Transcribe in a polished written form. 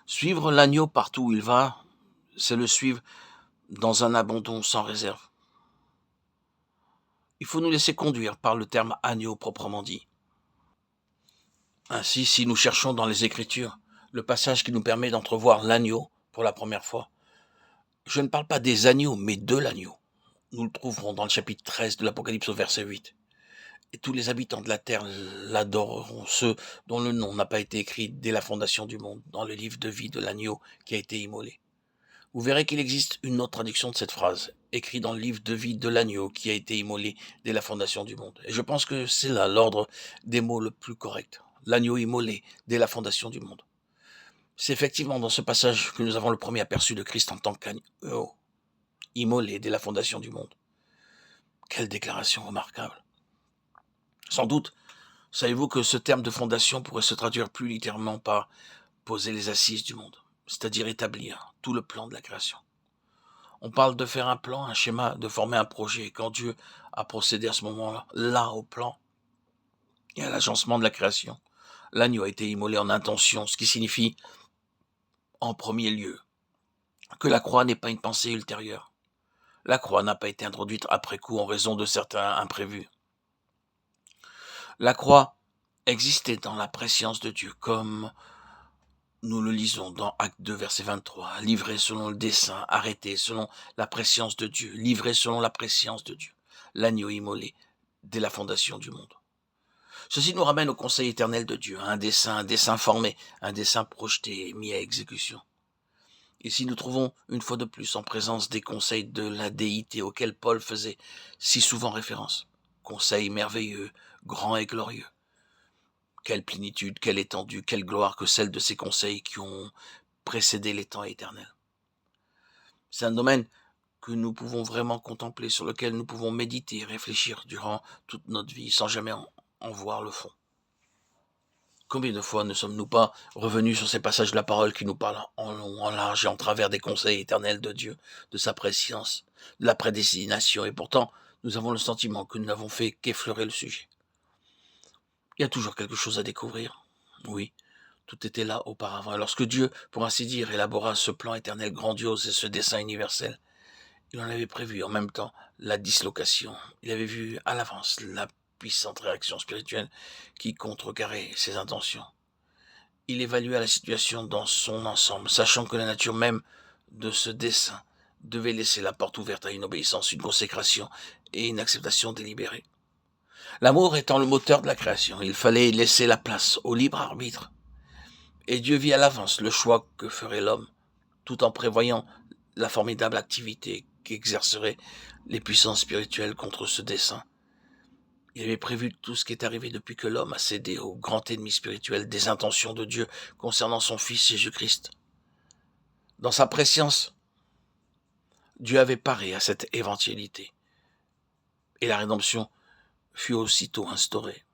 Suivre l'agneau partout où il va, c'est le suivre dans un abandon sans réserve. Il faut nous laisser conduire par le terme agneau proprement dit. Ainsi, si nous cherchons dans les Écritures le passage qui nous permet d'entrevoir l'agneau pour la première fois, je ne parle pas des agneaux, mais de l'agneau. Nous le trouverons dans le chapitre 13 de l'Apocalypse au verset 8. Et tous les habitants de la terre l'adoreront, ceux dont le nom n'a pas été écrit dès la fondation du monde, dans le livre de vie de l'agneau qui a été immolé. Vous verrez qu'il existe une autre traduction de cette phrase, écrite dans le livre de vie de l'agneau qui a été immolé dès la fondation du monde. Et je pense que c'est là l'ordre des mots le plus correct. L'agneau immolé dès la fondation du monde. C'est effectivement dans ce passage que nous avons le premier aperçu de Christ en tant qu'agneau immolé dès la fondation du monde. Quelle déclaration remarquable. Sans doute, savez-vous que ce terme de fondation pourrait se traduire plus littéralement par poser les assises du monde, c'est-à-dire établir tout le plan de la création. On parle de faire un plan, un schéma, de former un projet. Et quand Dieu a procédé à ce moment-là, au plan et à l'agencement de la création, l'agneau a été immolé en intention, ce qui signifie, en premier lieu, que la croix n'est pas une pensée ultérieure. La croix n'a pas été introduite après coup en raison de certains imprévus. La croix existait dans la préscience de Dieu, comme nous le lisons dans Acte 2, verset 23, livré selon le dessein, arrêté selon la préscience de Dieu, livré selon la préscience de Dieu, l'agneau immolé dès la fondation du monde. Ceci nous ramène au conseil éternel de Dieu, un dessein formé, un dessein projeté et mis à exécution. Ici, nous trouvons une fois de plus en présence des conseils de la déité auxquels Paul faisait si souvent référence. Conseil merveilleux, grand et glorieux. Quelle plénitude, quelle étendue, quelle gloire que celle de ces conseils qui ont précédé les temps éternels. C'est un domaine que nous pouvons vraiment contempler, sur lequel nous pouvons méditer et réfléchir durant toute notre vie, sans jamais en voir le fond. Combien de fois ne sommes-nous pas revenus sur ces passages de la parole qui nous parlent en long, en large et en travers des conseils éternels de Dieu, de sa préscience, de la prédestination, et pourtant, nous avons le sentiment que nous n'avons fait qu'effleurer le sujet. Il y a toujours quelque chose à découvrir. Oui, tout était là auparavant. Et lorsque Dieu, pour ainsi dire, élabora ce plan éternel grandiose et ce dessein universel, il en avait prévu en même temps la dislocation. Il avait vu à l'avance la puissante réaction spirituelle qui contrecarrait ses intentions. Il évalua la situation dans son ensemble, sachant que la nature même de ce dessein devait laisser la porte ouverte à une obéissance, une consécration et une acceptation délibérée. L'amour étant le moteur de la création, il fallait laisser la place au libre arbitre. Et Dieu vit à l'avance le choix que ferait l'homme, tout en prévoyant la formidable activité qu'exerceraient les puissances spirituelles contre ce dessein. Il avait prévu tout ce qui est arrivé depuis que l'homme a cédé au grand ennemi spirituel des intentions de Dieu concernant son Fils Jésus-Christ. Dans sa préscience, Dieu avait paré à cette éventualité. Et la rédemption fut aussitôt instaurée.